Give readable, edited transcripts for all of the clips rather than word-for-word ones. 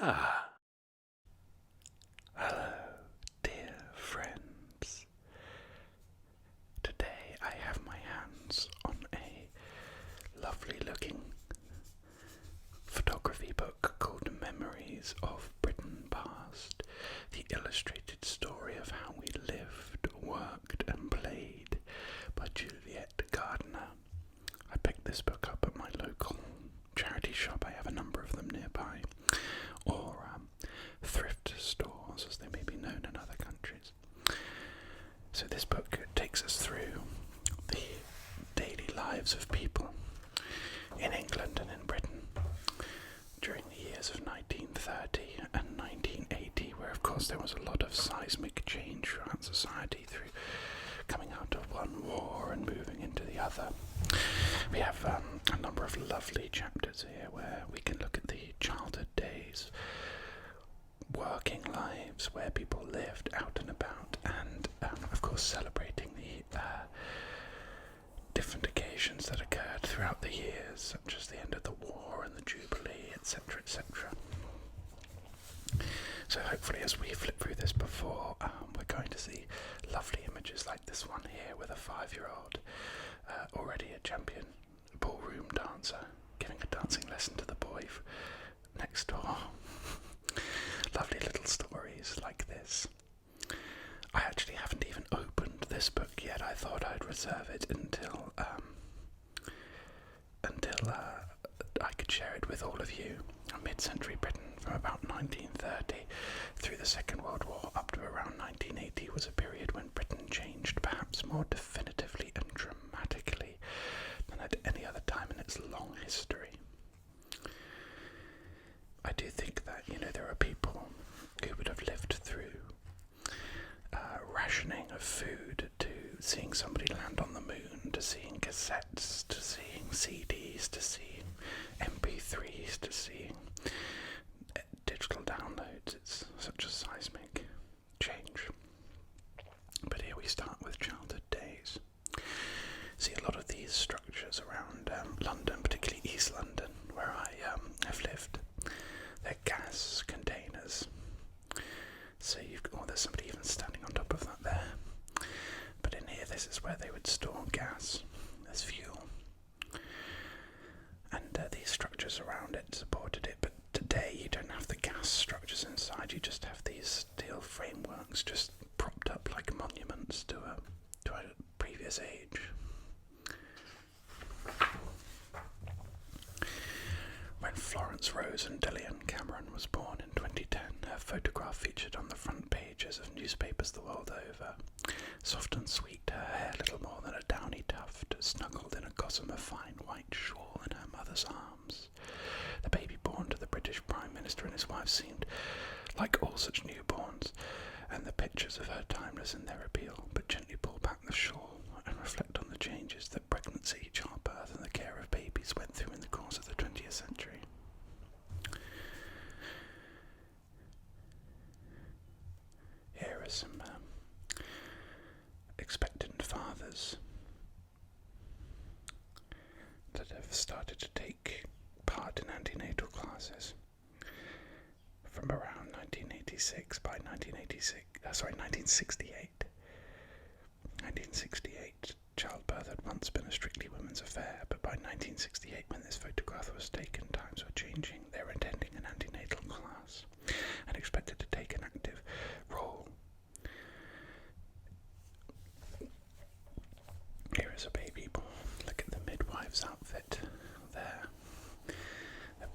Ah, hello, dear friends. Today I have my hands on a lovely looking photography book called Memories of Britain Past, the illustrated story of how we lived, worked and played by Juliet Gardner. I picked this book up at my local charity shop. I have a number of them nearby, or thrift stores as they may be known in other countries. So this book takes us through the daily lives of people in England and in Britain during the years of 1930 and 1980, where of course there was a lot of seismic change throughout society through coming out of one war and moving into the other. We have a number of lovely chapters here where we can look at the childhood days, working lives, where people lived out and about, and of course celebrating the different occasions that occurred throughout the years, such as the end of the war and the Jubilee, etc., etc. So hopefully as we flip through this before, we're going to see lovely images like this one here with a 5-year-old, already a champion ballroom dancer, giving a dancing lesson to the boy next door. Lovely little stories like this. I actually haven't even opened this book yet. I thought I'd reserve it until I could share it with all of you. Mid-century Britain from about 1930 through the Second World War up to around 1980 was a period when Britain changed perhaps more definitively and dramatically than at any other time in its long history. I do think that, there are people who would have lived through rationing of food, to seeing somebody land on the moon, to seeing cassettes, to seeing CDs, to seeing MP3s, to seeing digital downloads. It's such a seismic change. But here we start with childhood days. See a lot of these structures around London, particularly East London, where I have lived. They're gas containers. So there's somebody even standing on top of that there. But in here, this is where they would store gas as fuel. And these structures around it supported it. But today, you don't have the gas structures inside. You just have these steel frameworks just propped up like monuments to a previous age. When Florence Rose and Delian Cameron was born in 2010, her photograph featured on the front pages of newspapers the world over. Soft and sweet, her hair little more than a downy tuft, snuggled in a gossamer fine white shawl in her mother's arms. The baby born to the British Prime Minister and his wife seemed like all such newborns, and the pictures of her timeless in their appeal, but gently pull back the shawl and reflect on the changes that pregnancy, childbirth, and the care of babies went through in the course of the 20th century. Here are some expectant fathers that have started to take part in antenatal classes from around 1986. By 1968. 1968, childbirth had once been a strictly women's affair, but by 1968, when this photograph was taken, times were changing. They were attending an antenatal class and expected to take an active role. Here is a baby born. Look at the midwife's outfit there. A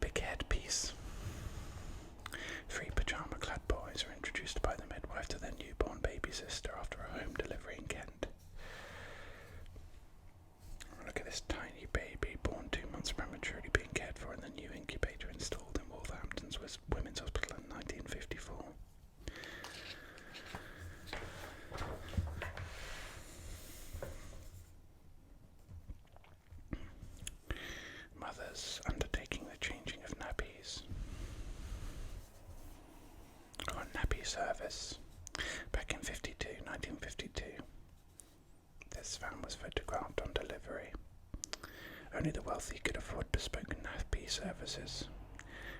big headpiece. 3 pajama-clad boys are introduced by the midwife to their newborn baby sister after a home delivery in Kent. Look at this tiny baby, born 2 months prematurely, being cared for in the new incubator installed in Wolverhampton's Women's Hospital in 1954. Mothers undertaking the changing of nappies. Or a nappy service. Back in 1952. This van was photographed on delivery. Only the wealthy could afford bespoke nappy services.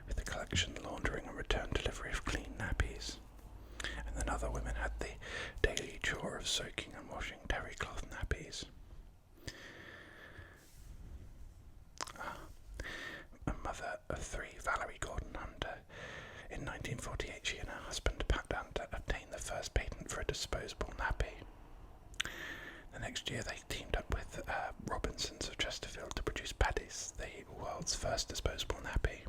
with the collection, laundering and return delivery of clean nappies. And then other women had the daily chore of soaking and washing terry cloth nappies. A mother of three, Valerie Gordon Hunter, in 1948 she and her husband Pat Hunter obtained the first patent for a disposable nappy. The next year they teamed up with Robinsons of Chesterfield to produce Paddy's, the world's first disposable nappy.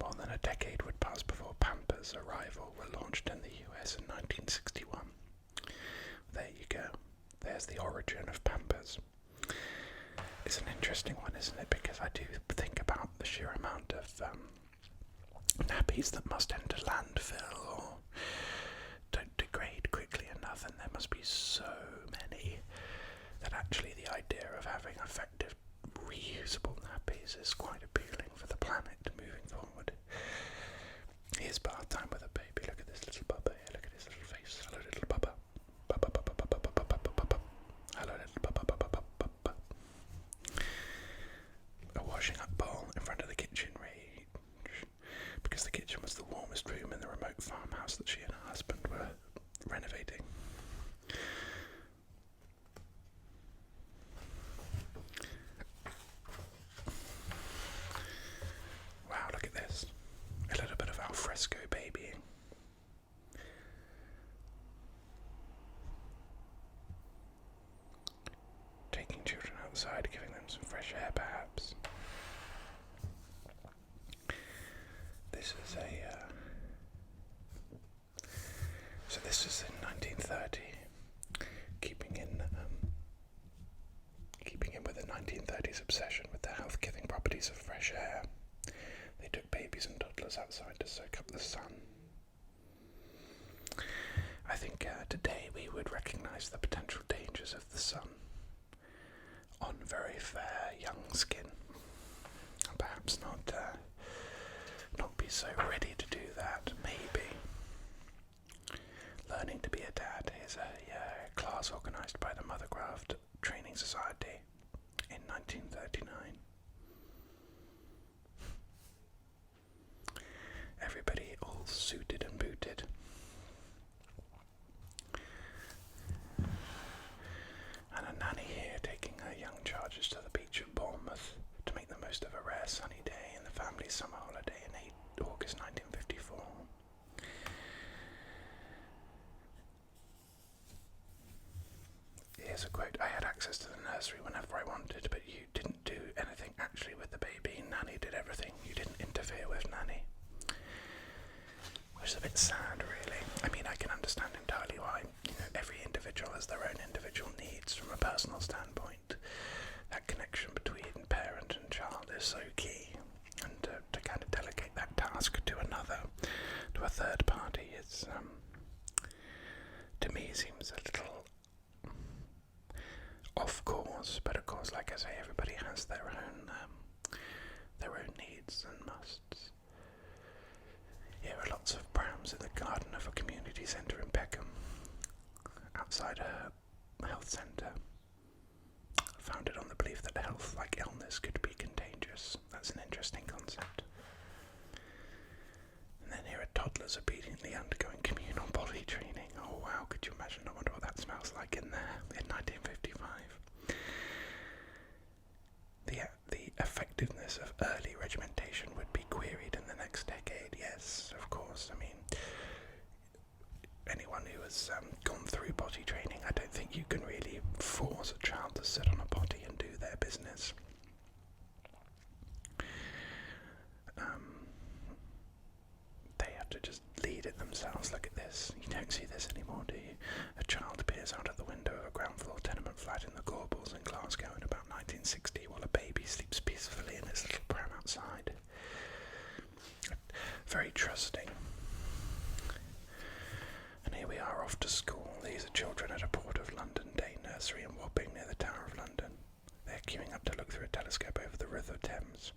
More than a decade would pass before Pampers, a rival, were launched in the US in 1961. There you go. There's the origin of Pampers. It's an interesting one, isn't it? Because I do think about the sheer amount of nappies that must enter landfill or don't degrade quickly enough, and there must be so many that actually the idea of having effective reusable nappies is quite appealing for the planet moving forward. Here's bath time with a baby. Look at this little bubba here. Look at his little face. Hello, little bubba. Bubba, bubba, bubba, bubba, bubba, bubba. Hello, little bubba, bubba, bubba, bubba. A washing up bowl in front of the kitchen range, because the kitchen was the warmest room in the remote farmhouse that she and her husband were renovating. Wow, look at this. A little bit of alfresco babying. Taking children outside, giving them some fresh air perhaps. This is so this is in 1930, keeping in with the 1930s obsession with the health-giving properties of fresh air. They took babies and toddlers outside to soak up the sun. I think today we would recognise the potential dangers of the sun on very fair young skin. Perhaps not be so ready to do that, maybe. Learning to be a dad is a class organised by the Mothercraft Training Society in 1939. Everybody all suited and booted. And a nanny here taking her young charges to the beach at Bournemouth to make the most of a rare sunny day in the family's summer holiday in August 1954. Here's a quote. I had access to the nursery whenever I wanted, but you didn't do anything actually with the baby. Nanny did everything. You didn't interfere with Nanny. Which is a bit sad, really. I mean, I can understand entirely why. Every individual has their own individual needs from a personal standpoint. That connection between parent and child is so key. And to kind of delegate that task to another, to a third party, is, to me, seems a little off course. But of course, like I say, everybody has their own needs and musts. Here are lots of prams in the garden of a community centre in Peckham, outside a health centre, founded on the belief that health, like illness, could be contagious. That's an interesting concept. And then here are toddlers obediently undergoing communal body training. Oh wow, could you imagine? I wonder what that smells like in there in 1955. The effectiveness of early regimentation would be queried in the next decade, yes, of course. I mean, anyone who has gone through potty training, I don't think you can really force a child to sit on a potty and do their business. They have to just lead it themselves. Look at this. You don't see this anymore, do you? A child appears out of the window of a ground floor tenement flat in the Gorbals in Glasgow in about 1960 while a baby sleeps peacefully in its little pram outside. Very trusting. And here we are off to school. These are children at a Port of London day nursery in Wapping near the Tower of London. They're queuing up to look through a telescope over the River Thames.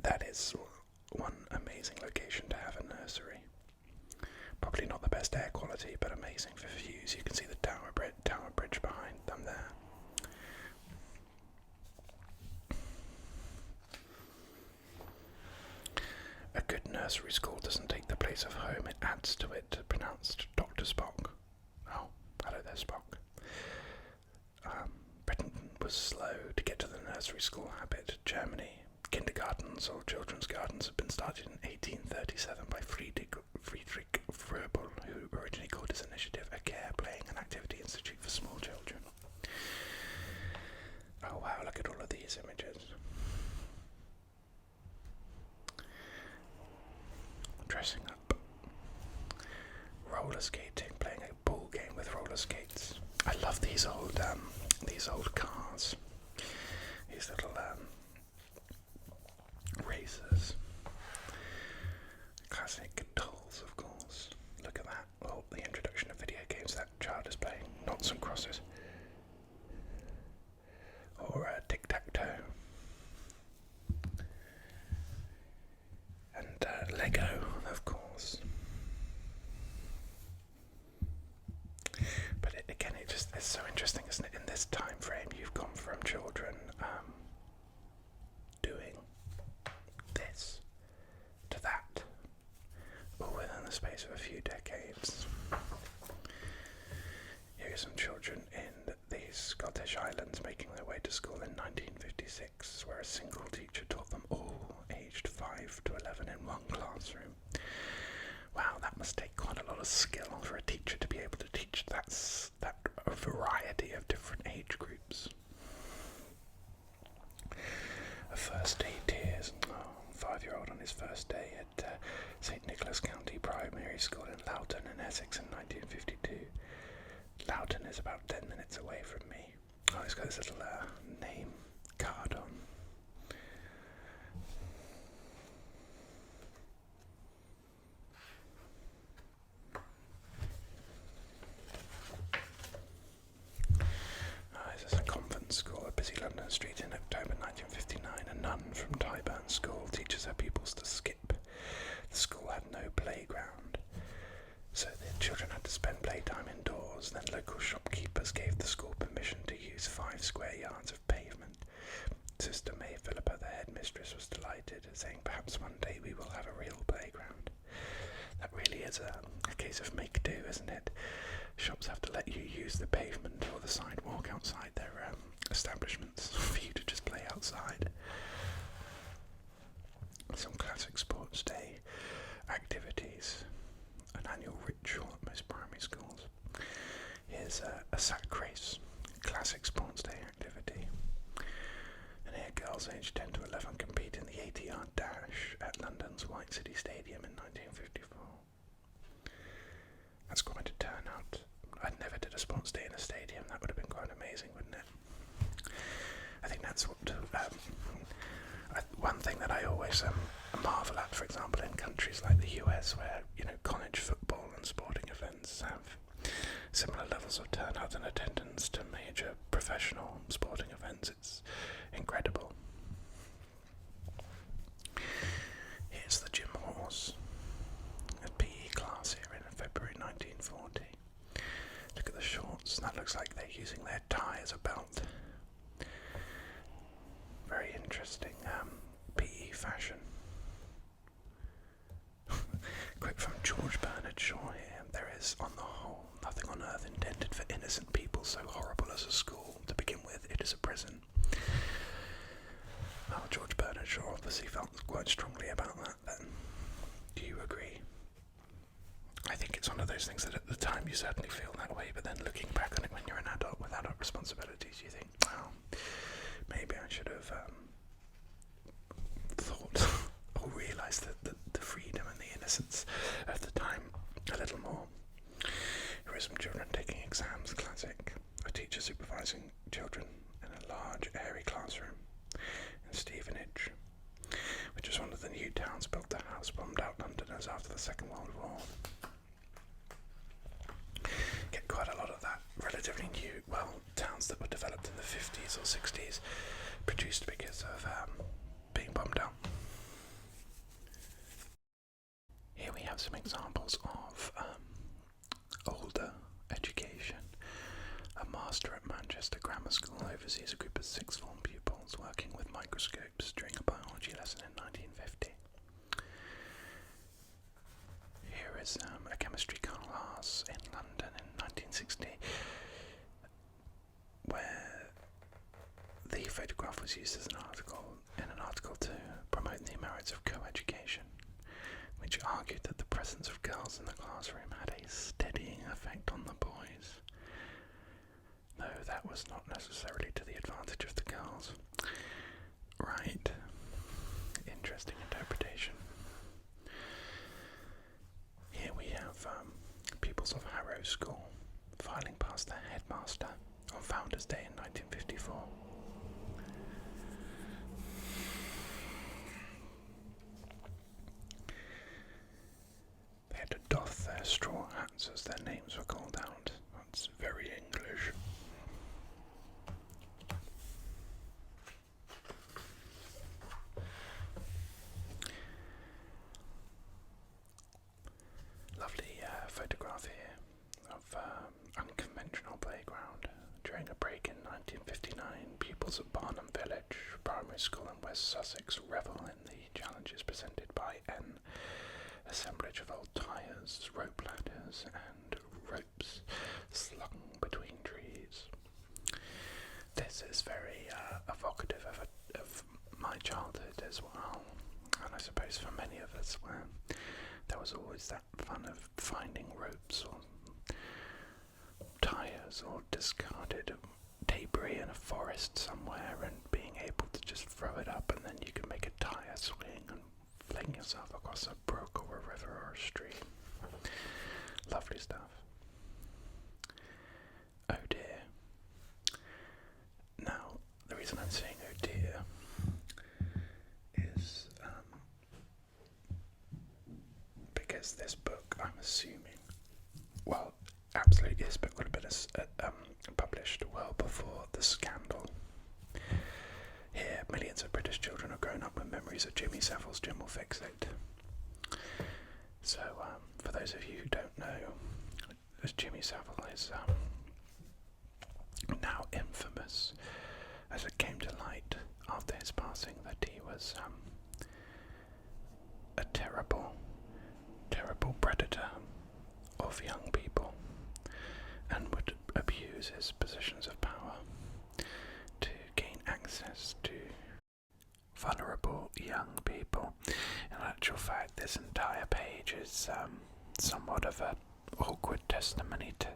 That is one amazing location to have a nursery. Probably not the best air quality, but amazing for views. You can see the Tower Bridge behind them there. good nursery school doesn't take the place of home, it adds to it, pronounced Dr. Spock. Oh, hello there, Spock. Britain was slow to get to the nursery school habit. Germany, kindergartens or children's gardens had been started in 1837 by Friedrich Froebel, who originally called his initiative a care, playing and activity institute for small children. Oh wow, look at all of these images. Dressing up. Roller skating, playing a ball game with roller skates. I love these old cars. These little racers. Classic dolls, of course. Look at that. Oh, the introduction of video games. That child is playing noughts and crosses. Or tic-tac-toe. And Lego, of course. But again, it's so interesting, isn't it? In this time frame, you've gone from children doing this to that, all within the space of a few decades. Here are some children in the Scottish Islands making their way to school in 1956, where a single teacher taught them all, aged 5 to 11, in one classroom. Wow, that must take quite a lot of skill for a teacher to be able to teach that variety of different age groups. A first day tears. Oh, 5-year-old on his first day at St. Nicholas County Primary School in Loughton in Essex in 1952. Loughton is about 10 minutes away from me. Oh, he's got this little name card on. This is a convent school, a busy London street in October 1959. A nun from Tyburn School teaches her pupils to skip. The school had no playground, so the children had to spend playtime indoors. Then local shopkeepers gave the school permission to use 5 square yards of pavement. Sister May Philippa, the headmistress, was delighted, saying, "Perhaps one day we will have a real playground." That really is a case of make do, isn't it? Shops have to let you use the pavement or the sidewalk outside their establishments for you to just play outside. Some classic sports day activities, an annual ritual at most primary schools. Here's a sack race, classic sports day activity. And here girls aged 10 to 11 compete in the 80-yard dash at London's White City Stadium in 1954. That's quite a turnout. I never did a sports day in a stadium. That would have been quite amazing, wouldn't it? I think that's what one thing that I always marvel at, for example, in countries like the US, where college football and sporting events have similar levels of turnout and attendance to major professional sporting events. It's incredible. Here's the gym horse. A PE class here in February 1940. Look at the shorts. That looks like they're using their tie as a belt. Very interesting PE fashion. Quote from George Bernard Shaw here. There is, on the whole, nothing on earth intended for innocent people so horrible as a school. To begin with, it is a prison. Well, George Bernard Shaw obviously felt quite strongly about that then. Do you agree? I think it's one of those things that at the time you certainly feel that way, but then looking back on it when you're an adult with adult responsibilities, you think, well, maybe I should have thought or realised that the freedom and the innocence of the time a little more. Here are some children taking exams, classic. A teacher supervising children in a large, airy classroom in Stevenage, which is one of the new towns built to house bombed out Londoners after the Second World War. Get quite a lot of that relatively new, towns that were developed in the 50s or 60s, produced because of being bombed out. Here we have some examples of older education. A master at Manchester Grammar School oversees a group of sixth form pupils working with microscopes during a biology lesson in 1950. is a chemistry class in London in 1960 where the photograph was used as an article to promote the merits of co-education, which argued that the presence of girls in the classroom had a steadying effect on the boys, though that was not necessarily to the advantage of the girls. Right. Interesting interpretation. Here we have pupils of Harrow School filing past their headmaster on Founders' Day in 1954. They had to doff their straw hats as their names were called out. That's very English. Lovely photograph here of unconventional playground. During a break in 1959, pupils at Barnum Village Primary School in West Sussex revel in the challenges presented by an assemblage of old tyres, rope ladders and ropes slung between trees. This is very evocative of my childhood as well, and I suppose for many of us, where there was always that fun of finding ropes or tyres or discarded debris in a forest somewhere and being able to just throw it up, and then you can make a tyre swing and fling yourself across a brook or a river or a stream. Lovely stuff. Oh dear. Now, the reason I'm saying oh dear is because this book, I'm assuming, well, absolutely, this book would have been published well before the scandal. Here, millions of British children have grown up with memories of Jimmy Savile's Jim Will Fix It. So, for those of you who don't know, Jimmy Savile is now infamous, as it came to light after his passing that he was a terrible, terrible predator of young people and would abuse his positions of power to gain access to vulnerable young people. In actual fact, this entire page is somewhat of an awkward testimony to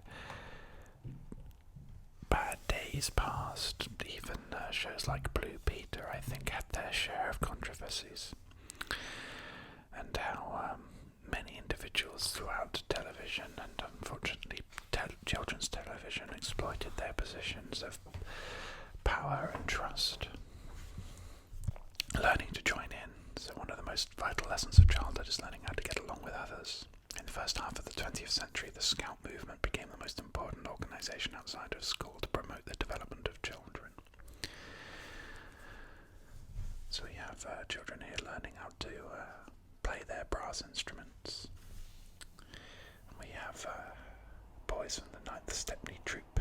bad days past. Even shows like Blue Peter, I think, had their share of controversies, and how many individuals throughout television and unfortunately children's television exploited their positions of power and trust. Learning to join in. So one of the most vital lessons of childhood is learning how to get along with others. In the first half of the 20th century, the Scout movement became the most important organisation outside of school to promote the development of children. So we have children here learning how to play their brass instruments. And we have boys from the 9th Stepney Troop,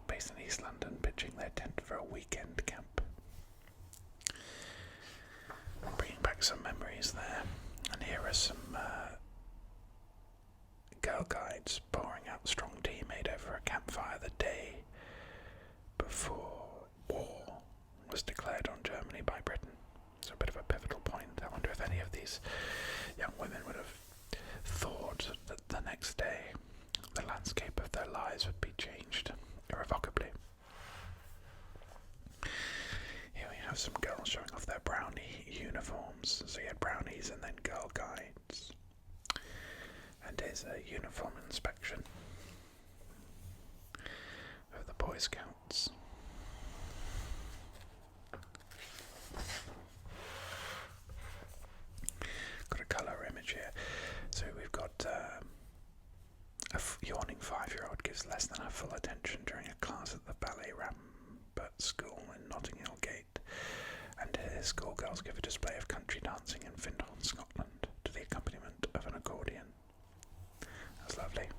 based in East London, pitching their tent for a weekend camp. Bringing back some memories there. And here are some Girl Guides pouring out strong tea made over a campfire the day before war was declared on Germany by Britain. So a bit of a pivotal point. I wonder if any of these young women would have thought that the next day the landscape of their lives would be changed irrevocably. Here we have some girls showing off their brownie uniforms. So you had brownies and then Girl Guides. And here's a uniform inspection of the Boy Scouts. Got a colour image here. So we've got a yawning 5-year-old gives less than her full attention during a class at the Ballet Rambert School in Notting Hill Gate. And here schoolgirls give a display of country dancing in Findhorn, Scotland, to the accompaniment of an accordion. That's lovely.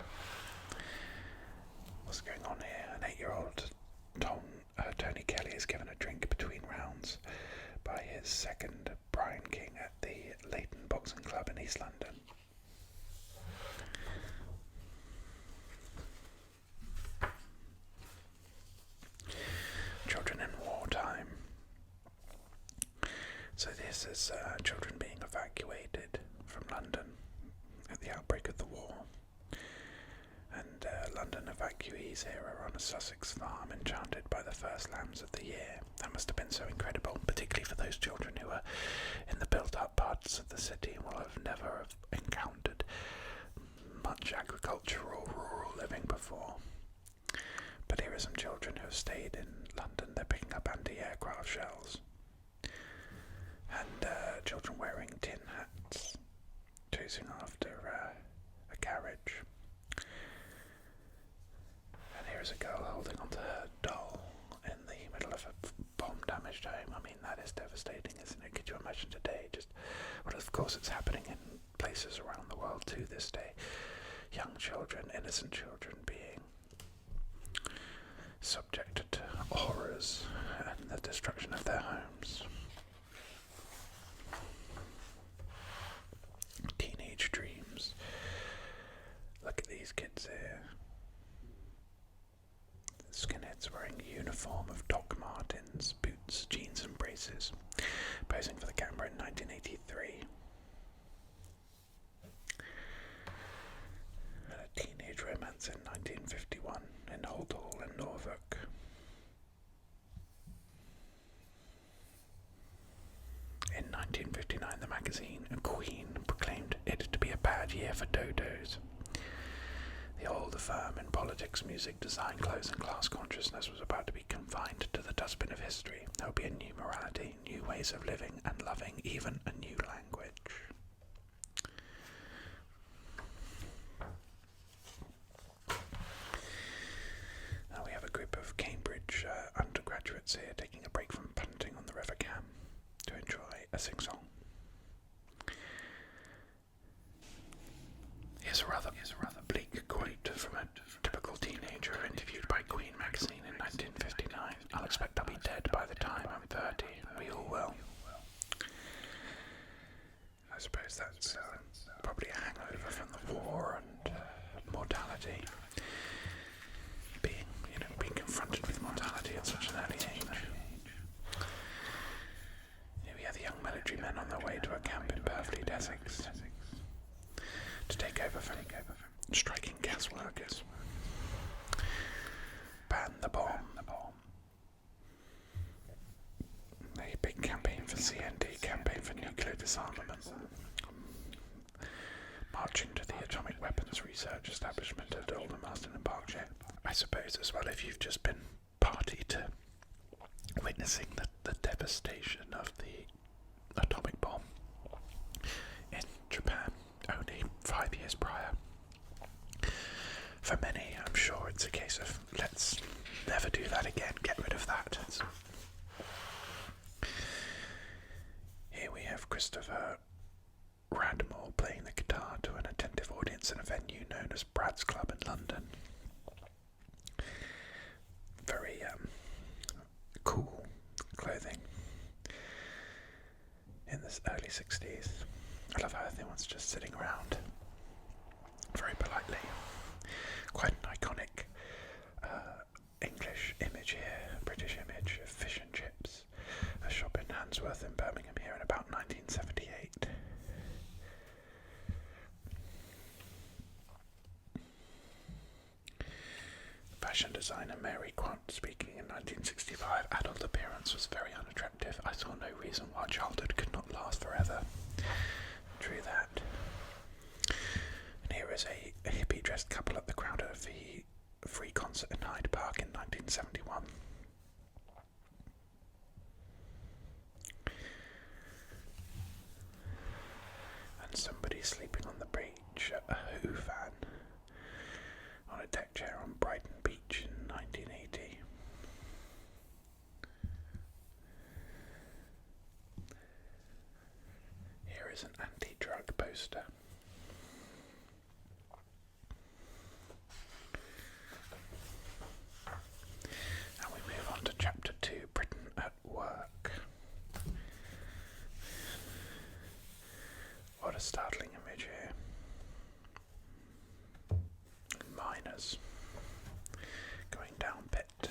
What's going on here? An 8-year-old Tony Kelly is given a drink between rounds by his second, Brian King, at the Leighton Boxing Club in East London. So this is children being evacuated from London at the outbreak of the war. And London evacuees here are on a Sussex farm enchanted by the first lambs of the year. That must have been so incredible, particularly for those children who are in the built-up parts of the city and will have never encountered much agricultural or rural living before. But here are some children who have stayed in London. They're picking up anti-aircraft shells. And children wearing tin hats, chasing after a carriage. And here's a girl holding onto her doll in the middle of a bomb-damaged home. I mean, that is devastating, isn't it? Could you imagine today? Well, of course it's happening in places around the world to this day. Young children, innocent children being subjected to horrors and the destruction of their homes. Teenage dreams. Look at these kids here. Skinheads wearing a uniform of Doc Martens, boots, jeans and braces, posing for the camera in 1983. And a teenage romance in 1951 in Holt Hall in Norfolk. In 1959, the magazine Queen proclaimed it to be a bad year for dodos. The old firm in politics, music, design, clothes and class consciousness was about to be confined to the dustbin of history. There would be a new morality, new ways of living and loving, even a new language. Now we have a group of Cambridge undergraduates here taking a break from punting on the River Cam to enjoy a sing-song. Here's a rather bleak quote from a typical teenager interviewed by Queen magazine in 1959. I'll expect I'll be dead by the time I'm 30. We all will. I suppose that's probably a hangover from the war and mortality. Being confronted with mortality at such an early age. Here we have the young military men on their way to a camp in Purfleet, Essex, to take over from striking gas workers. Ban the bomb. A big campaign for CND, campaign for nuclear disarmament. Marching to the atomic weapons research establishment at Aldermaston and Berkshire. I suppose as well, if you've just been party to witnessing the devastation of the atomic bomb in Japan only 5 years prior. For many, I'm sure it's a case of let's never do that again, get rid of that. Here we have Christopher Radmore playing the guitar to an attentive audience in a venue known as Brad's Club in London. Very cool clothing in the early 60s. I love how everyone's just sitting around very politely. Quite an iconic English image here, British image of fish and chips. A shop in Handsworth in Birmingham here in about 1978. Fashion designer Mary Quant speaking in 1965. Adult appearance was very unattractive. I saw no reason why childhood could not last forever. True that. And here is a hippie-dressed couple at the Crowder free concert in Hyde Park in 1971. And somebody sleeping on the beach at a Who fan on a deck chair on Brighton Beach in 1980. Here is an anti-drug poster. And we move on to chapter 2, Britain at Work. What a startling image here. Miners going down pit.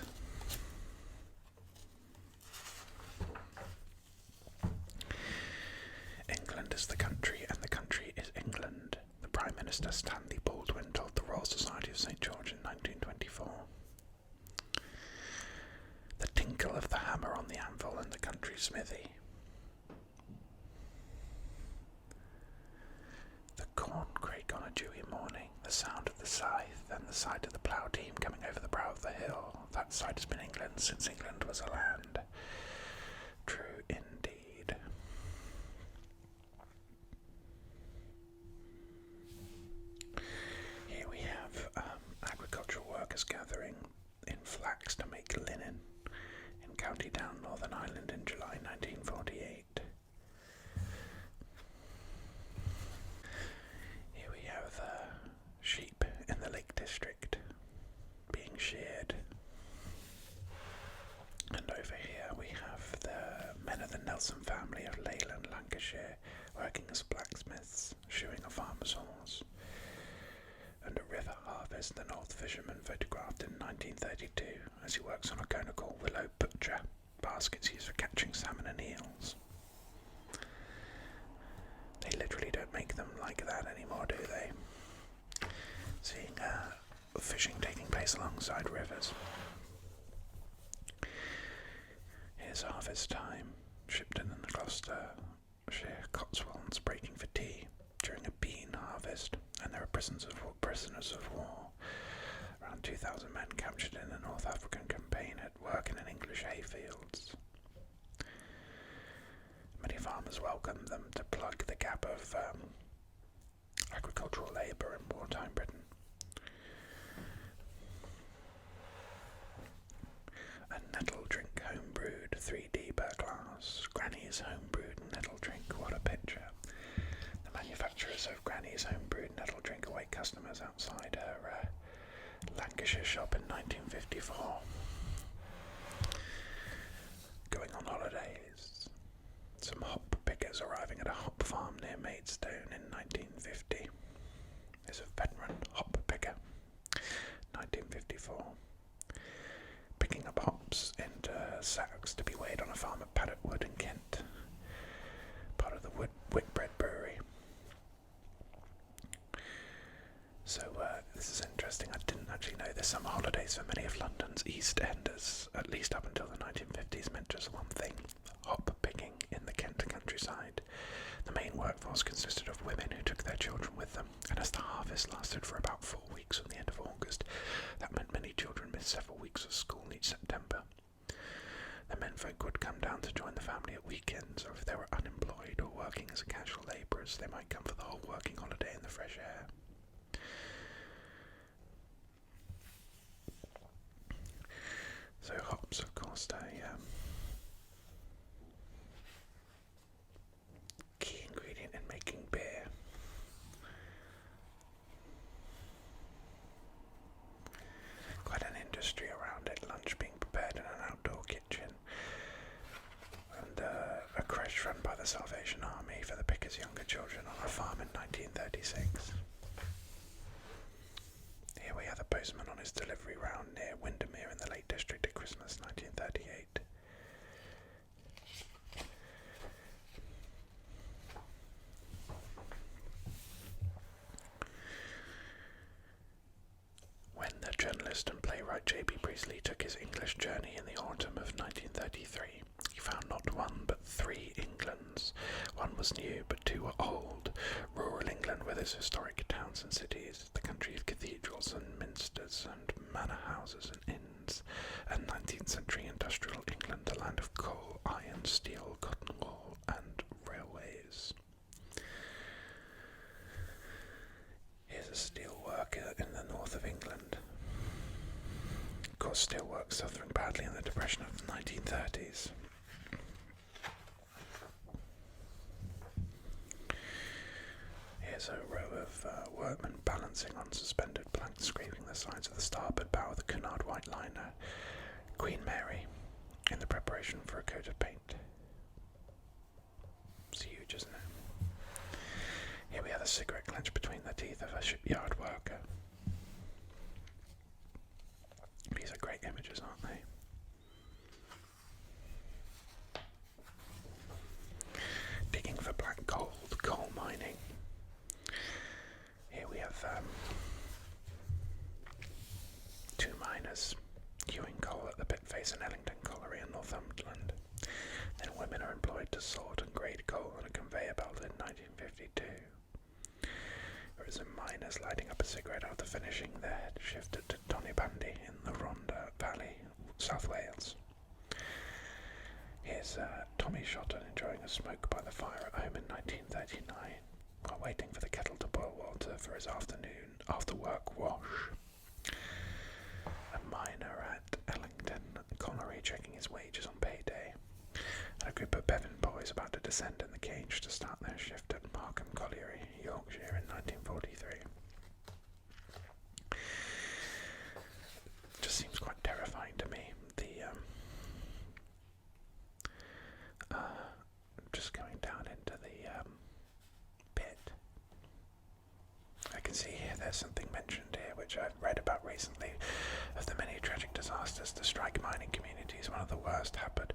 break on a dewy morning, the sound of the scythe and the sight of the plough team coming over the brow of the hill. That sight has been England since England was a land. True indeed. Here we have agricultural workers gathering in flax to make linen in County Down, Northern Ireland in July 1948. Here we have sheep in the Lake District being sheared. And over here we have the men of the Nelson family of Leyland, Lancashire, working as blacksmiths, shoeing a farmer's horse. And a river harvest, the North fisherman photographed in 1932 as he works on a conical willow butcher, baskets used for catching salmon and eels. They literally don't make them like that anymore, do they? Seeing fishing taking place alongside rivers. Here's harvest time. Shipton and the Gloucestershire Cotswolds breaking for tea during a bean harvest, and there are prisoners of war. Around 2,000 men captured in the North African campaign at work in an English hayfields. Many farmers welcomed them to plug the gap of agricultural labour in wartime Britain. A nettle drink homebrewed 3D per glass. Granny's homebrewed nettle drink, what a picture. The manufacturers of Granny's homebrewed nettle drink await customers outside her Lancashire shop in 1954. Going on holidays. Some hop pickers arriving at a hop farm near Maidstone in 1950. There's a veteran hop picker. 1954. Picking up hops into sacks to be weighed on a farm at Paddockwood in Kent, part of the Whitbread Brewery. So this is interesting. I didn't actually know this. Summer holidays for many of London's East Enders, at least up until the 1950s, meant just one thing: hop picking in the Kent countryside. The main workforce consisted of women who took their children with them, and as the harvest lasted for about 4 weeks from the end of August, that meant many children missed several weeks of school each September. The menfolk would come down to join the family at weekends, or if they were unemployed or working as casual labourers, they might come for the whole working holiday in the fresh air. So hops, of course, a key ingredient in making beer. Quite an industry around it, lunch being prepared in an outdoor kitchen, and a creche run by the Salvation Army for the pickers' younger children on a farm in 1936. Here we have the postman on his delivery round near Windermere in the Lake District at Christmas 1938. When the journalist and playwright J.B. Priestley took his English journey in the autumn of 1933, he found not one but 3 Englands. One was new, but 2 were old. Rural England with its historic towns and cities, the country of cathedrals and minsters and manor houses and inns, and 19th century industrial England, a land of coal, iron, steel, cotton wool, and railways. Here's a steel worker in the north of England. Of course, steelwork suffering badly in the depression of the 1930s. Here's a row of workmen balancing on suspended planks, scraping the sides of the starboard bow of the Cunard white liner Queen Mary in the preparation for a coat of paint. It's huge, isn't it? Here we have a cigarette clenched between the teeth of a shipyard worker. These are great images, aren't they? Digging for black gold, coal mining. Here we have 2 miners hewing coal at the Pitface and Ellington colliery in Northumberland. Then women are employed to sort and grade coal on a conveyor belt in 1952. There is a finishing their head shift at Donibandi in the Rhondda Valley, South Wales. Here's Tommy Shotton enjoying a smoke by the fire at home in 1939 while waiting for the kettle to boil water for his after-work wash. A miner at Ellington Colliery checking his wages on payday, and a group of Bevan boys about to descend in the cage to start their shift at Markham Colliery, Yorkshire in 1943. Just seems quite terrifying to me. Just going down into the pit. I can see here there's something mentioned here which I've read about recently. Of the many tragic disasters to strike mining communities, one of the worst happened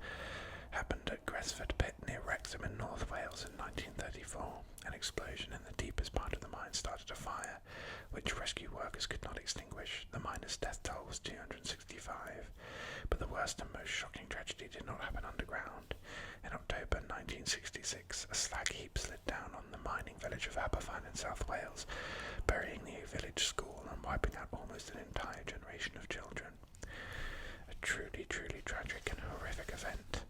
at Gresford Pit near Wrexham in North Wales in 1934. An explosion in the deepest part of the mine started a fire, which rescue workers could not extinguish. The miner's death toll was 265, but the worst and most shocking tragedy did not happen underground. In October 1966, a slag heap slid down on the mining village of Aberfan in South Wales, burying the village school and wiping out almost an entire generation of children. A truly, truly tragic and horrific event.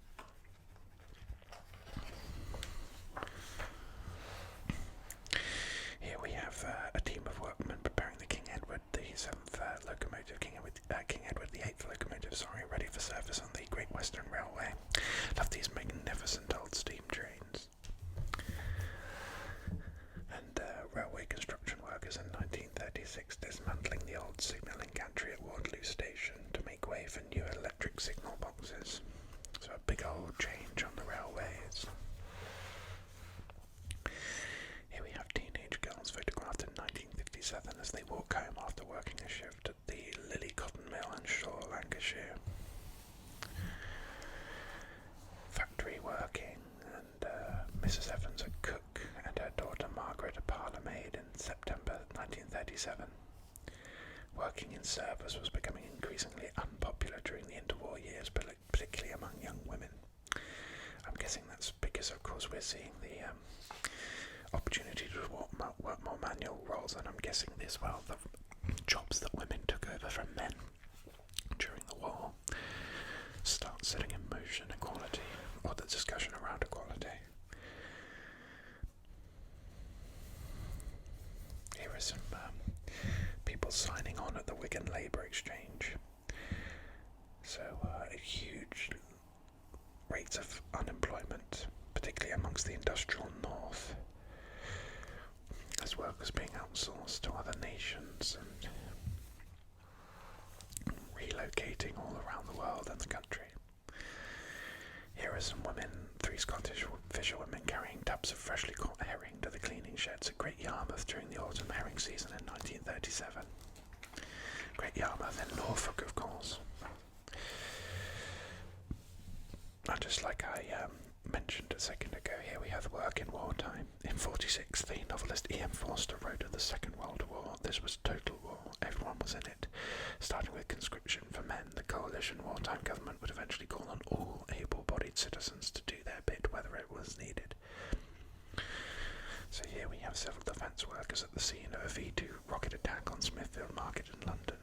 Here we have a team of workmen preparing the King Edward the 7th locomotive, King Edward the 8th locomotive, ready for service on the Great Western Railway. Love these magnificent old steam trains. And railway construction workers in 1936 dismantling the old signalling gantry at Waterloo Station to make way for new electric signal boxes. So a big old change on the railways. Here we have teenage girls photographed in 1957 as they walk home after working a shift at the Lily Cotton Mill in Shaw, Lancashire. Factory working, and Mrs. Evans a cook and her daughter Margaret a parlour maid in September 1937. Working in service was becoming increasingly unpopular during the interwar years, particularly among young women. I'm guessing that's because, of course, we're seeing the opportunity to work more manual roles, and I'm guessing as well the jobs that women took over from men during the war start setting in motion equality, or the discussion around equality. Here are some people signing on at the Wigan Labour Exchange. So huge rates of unemployment, particularly amongst the industrial north, as work was being outsourced to other nations and relocating all around the world and the country. Here are some women, 3 Scottish fisherwomen carrying tubs of freshly caught herring to the cleaning sheds at Great Yarmouth during the autumn herring season in 1937. Great Yarmouth in Norfolk, of course. And just like I mentioned a second ago, here we have work in wartime. In 1946, the novelist E.M. Forster wrote of the Second World War. This was total war. Everyone was in it. Starting with conscription for men, the coalition wartime government would eventually call on all able-bodied citizens to do their bit, whether it was needed. So here we have civil defence workers at the scene of a V2 rocket attack on Smithfield Market in London.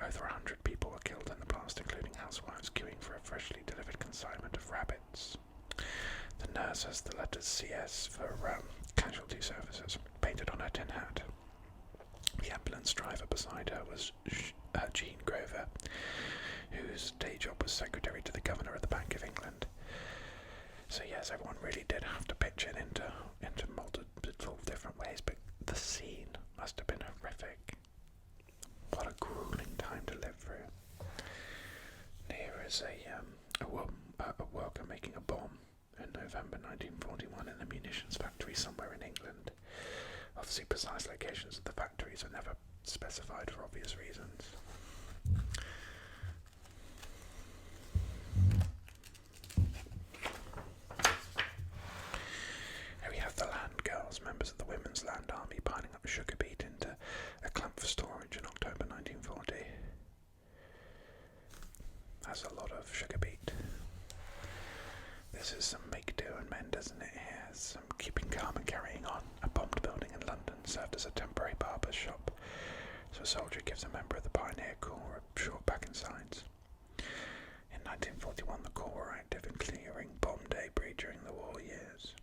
Over 100 people were killed in the blast, including housewives queuing for a freshly delivered consignment of rabbits. The nurse has the letters CS for casualty services painted on her tin hat. The ambulance driver beside her was Jean Grover, whose day job was secretary to the governor of the Bank of England. So yes, everyone really did have to pitch in into multiple different ways, but the scene must have been horrific. What a grueling time to live through. Here is a worker making a bomb in November 1941 in a munitions factory somewhere in England. Obviously, precise locations of the factories are never specified for obvious reasons. Here we have the Land Girls, members of the Women's Land Army, piling up sugar beet into a clamp for storage in October 1940. That's a lot of sugar beet. This is some make do and mend, isn't it? Here, some keeping calm and carrying on. A bombed building in London served as a temporary barber's shop. So a soldier gives a member of the Pioneer Corps a short back and sides. In 1941, the Corps were active in clearing bomb debris during the war years.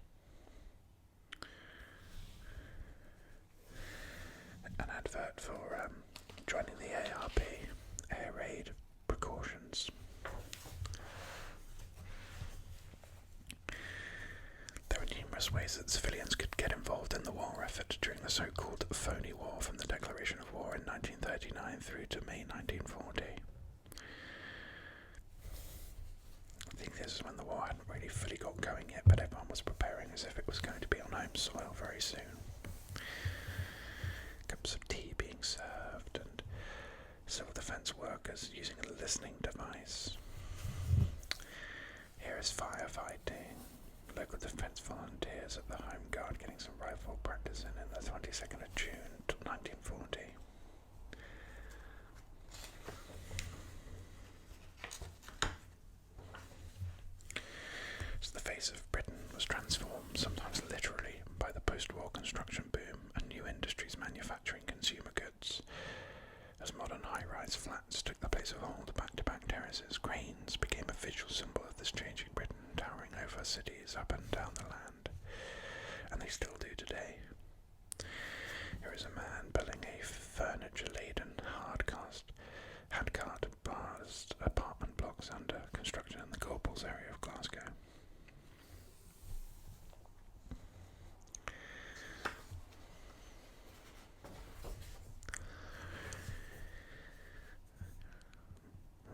An advert for joining the ARP, Air Raid Precautions. There are numerous ways that civilians could get involved in the war effort during the so-called phony war from the declaration of war in 1939 through to May 1940. I think this is when the war hadn't really fully got going yet, but everyone was preparing as if it was going to be on home soil very soon. Cups of tea being served and civil defence workers using a listening device. Here is firefighting, local defence volunteers at the Home Guard getting some rifle practice in the 22nd of June 1940. So the face of Britain was transformed, sometimes literally, by the post-war construction boom and new industries manufacturing consumer goods. As modern high-rise flats took the place of old back-to-back terraces, cranes became a visual symbol of this changing Britain, towering over cities up and down the land. And they still do today. Here is a man building a furniture-laden handcart past apartment blocks under construction in the Gorbals area of Glasgow.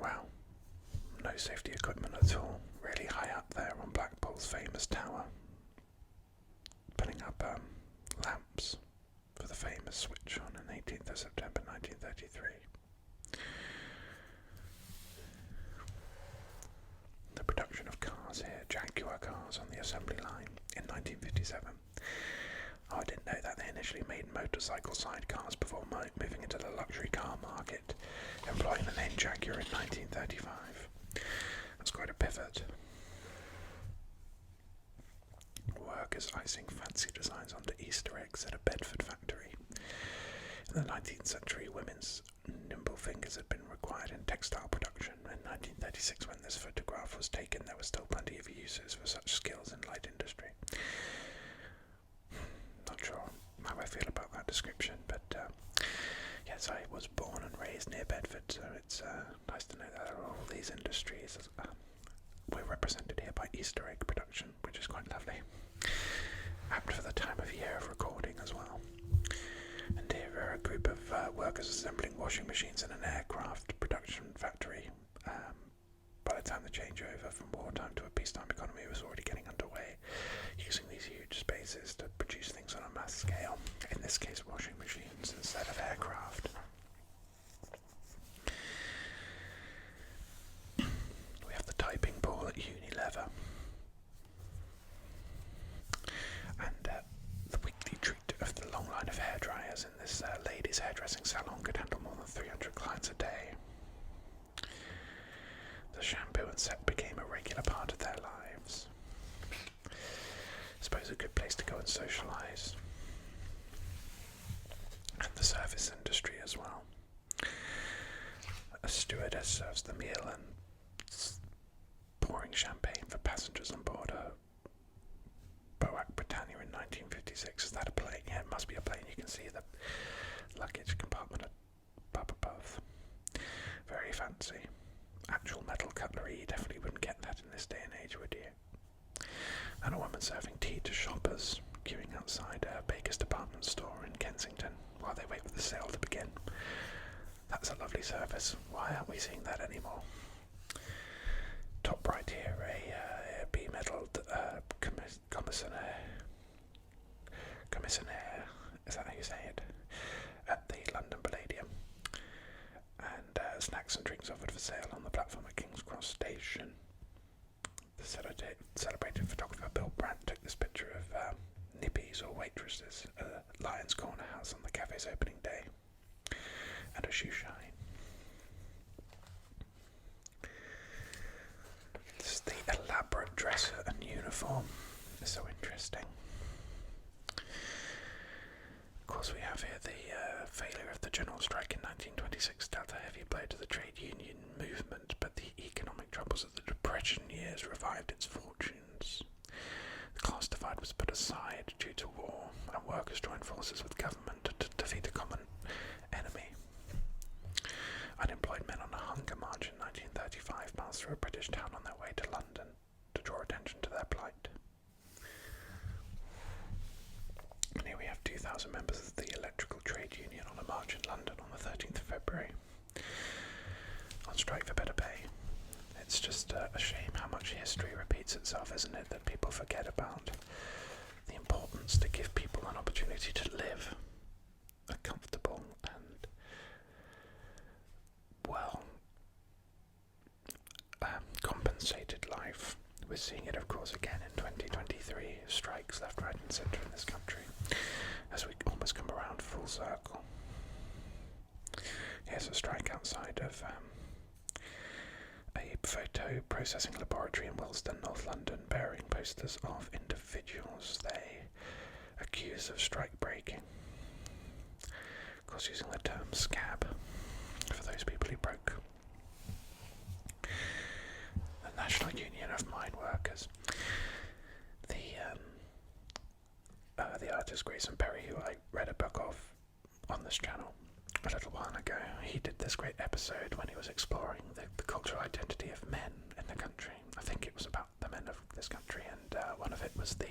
Wow, no safety equipment at all, really high up there on Blackpool's famous tower, putting up lamps for the famous switch on 18th of September 1933. The production of cars here, Jaguar cars on the assembly line in 1957. Oh, I didn't know that they initially made motorcycle sidecars before moving into the luxury car market, employing the name Jaguar in 1935. That's quite a pivot. Workers icing fancy designs onto Easter eggs at a Bedford factory. In the 19th century, women's nimble fingers had been required in textile production. In 1936, when this photograph was taken, there were still plenty of uses for such skills in light industry. Not sure how I feel about that description, but yes, I was born and raised near Bedford, so it's nice to know that there are all these industries. We're represented here by Easter egg production, which is quite lovely. Apt for the time of year of recording as well. And here are a group of workers assembling washing machines in an aircraft production factory. By the time the changeover from wartime to a peacetime economy was already getting underway, using these huge spaces to produce things on a mass scale, in this case washing machines instead of aircraft. We have the typing pool at Unilever. And the weekly treat of the long line of hairdryers in this ladies' hairdressing salon could handle more than 300 clients a day. The shampoo and set became a regular part of their lives. I suppose a good place to go and socialise. And the service industry as well. A stewardess serves the meal and pouring champagne for passengers on board a Boac Britannia in 1956. Is that a plane? Yeah, it must be a plane. You can see the luggage compartment up above. Very fancy. Actual metal cutlery, you definitely wouldn't get that in this day and age, would you? And a woman serving tea to shoppers, queuing outside a Baker's department store in Kensington while they wait for the sale to begin. That's a lovely service. Why aren't we seeing that anymore? Top right here, a B-medalled commissionaire, is that how you say it? At the London Palladium. And snacks and drinks offered for sale on the platform at King's Cross Station. The celebrated photographer Bill Brandt took this picture of nippies or waitresses at Lyons Corner House on the cafe's opening day. And a shoe shine. This is the elaborate dress and uniform. It's so interesting. Of course, we have here the failure of the general strike in 1926 dealt a heavy blow to the trade union movement, but the economic troubles of the Depression years revived its fortunes. The class divide was put aside due to war, and workers joined forces with government to defeat a common enemy. Unemployed men on a hunger march in 1935 passed through a British town on their way to London to draw attention to their plight. And here we have 2,000 members of the Electrical Trade Union on a march in London on the 13th of February, on strike for better pay. It's just a shame how much history repeats itself, isn't it, that people forget about the importance to give people an opportunity to live a comfortable and, compensated life. We're seeing it, of course, again in 2023, strikes left, right and centre in this country, as we almost come around full circle. Here's a strike outside of a photo processing laboratory in Willesden, North London, bearing posters of individuals they accuse of strike breaking. Of course, using the term scab for those people who broke. The National Union of Mine Workers. The artist Grayson Perry, who I read a book of on this channel a little while ago, he did this great episode when he was exploring the cultural identity of men in the country. I think it was about the men of this country, and one of it was the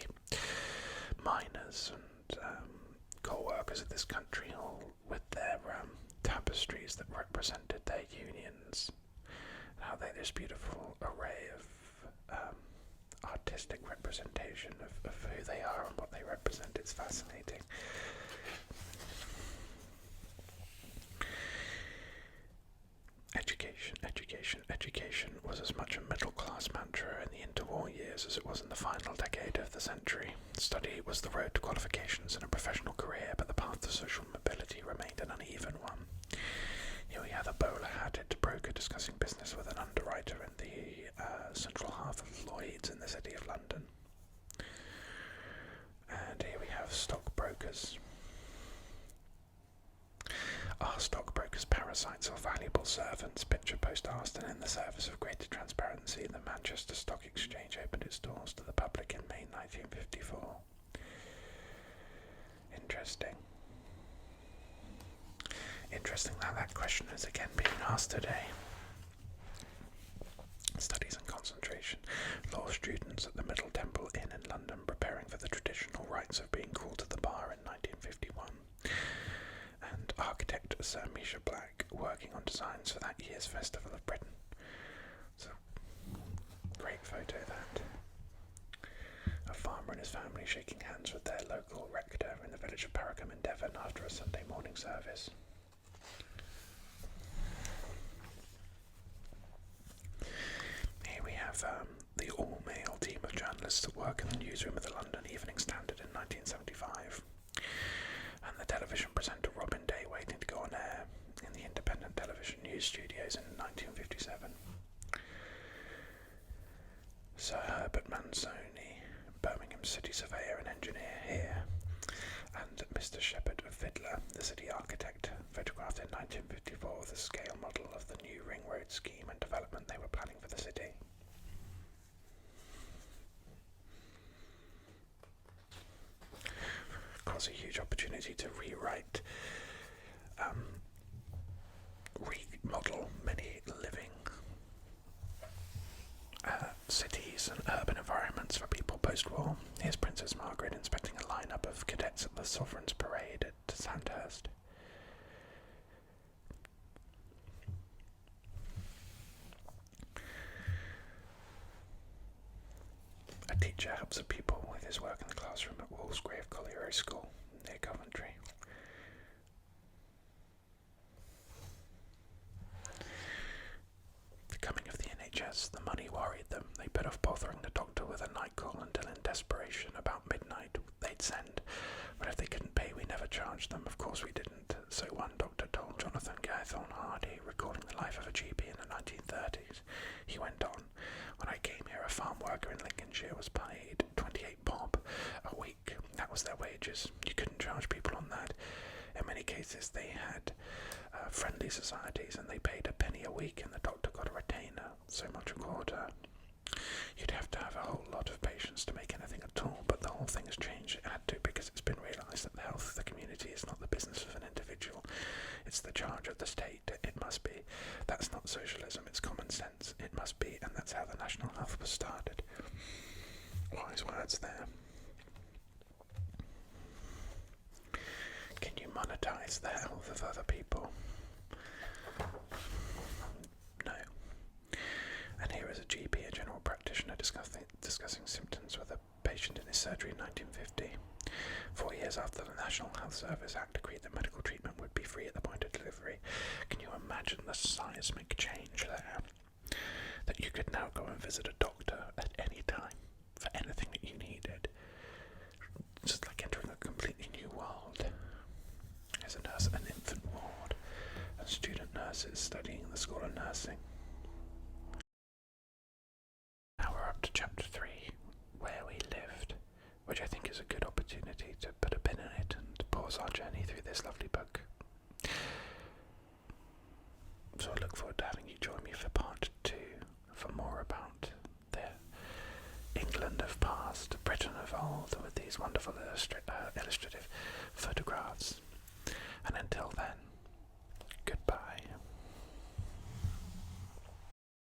miners and coal workers of this country, all with their tapestries that represented their unions, and how they had this beautiful array of artistic representation of who they are and what they represent. It's fascinating. Education was as much a middle-class mantra in the interwar years as it was in the final decade of the century. Study was the road to qualifications and a professional career, but the path to social mobility remained an uneven one. Here we have a bowler-hatted broker discussing business with an underwriter in the central half of Lloyd's in the city of London. And here we have stockbrokers. Are stockbrokers parasites or valuable servants? Picture post Aston in the service of greater transparency. The Manchester Stock Exchange opened its doors to the public in May 1954. Interesting that that question is again being asked today. Studies and concentration. Law students at the Middle Temple Inn in London preparing for the traditional rites of being called to the bar in 1951. And architect Sir Misha Black working on designs for that year's Festival of Britain. So, great photo that. A farmer and his family shaking hands with their local rector in the village of Paragham in Devon after a Sunday morning service. Here we have the all-male team of journalists that work in the newsroom of the London Evening Standard in 1975. And the television presenter Robin Day waiting to go on air in the independent television news studios in 1957. Sir Herbert Manzoni, Birmingham city surveyor and engineer here, and Mr. Shepherd of Fiddler, the city architect, photographed in 1954 the scale model of the new ring road scheme and development they were planning for the city. Of course, a huge opportunity to rewrite, remodel many living cities and urban environments for people post-war. Here's Princess Margaret inspecting a lineup of cadets at the Sovereign's Parade at Sandhurst. A teacher helps a pupil with his work in the classroom at Walsgrave Colliery School near Coventry. The coming of the NHS, the money worried them. They put off bothering the doctor with a night call until in desperation about midnight they'd send. But if they couldn't pay, we never charged them. Of course we didn't. So one doctor told Jonathan Gathorne Hardy, recalling the life of a GP in the 1930s. He went on, when I came here, a farm worker in Lincolnshire was paid 28 bob a week. That was their wages. You couldn't charge people on that. In many many cases they had friendly societies and they paid a penny a week and the doctor got a retainer, so much a quarter. You'd have to have a whole lot of patience to make anything at all, but the whole thing has changed. It had to, because it's been realised that the health of the community is not the business of an individual. It's the charge of the state. It must be. That's not socialism, it's common sense. It must be, and that's how the national health was started. Wise words there. Can you monetize the health of other people? No. And here is a GP, a general practitioner, discussing symptoms with a patient in his surgery in 1950. 4 years after the National Health Service Act agreed that medical treatment would be free at the point of delivery. Can you imagine the seismic change there? That you could now go and visit a doctor at any time for anything that you needed. Just like entering a completely new world. As a nurse, an infant ward, and student nurses studying in the School of Nursing. Now we're up to chapter 3, Where We Lived, which I think is a good opportunity to put a pin in it and pause our journey through this lovely book. So I look forward to having you join me for part 2 for more about the England of past, Britain of old, with these wonderful illustrations.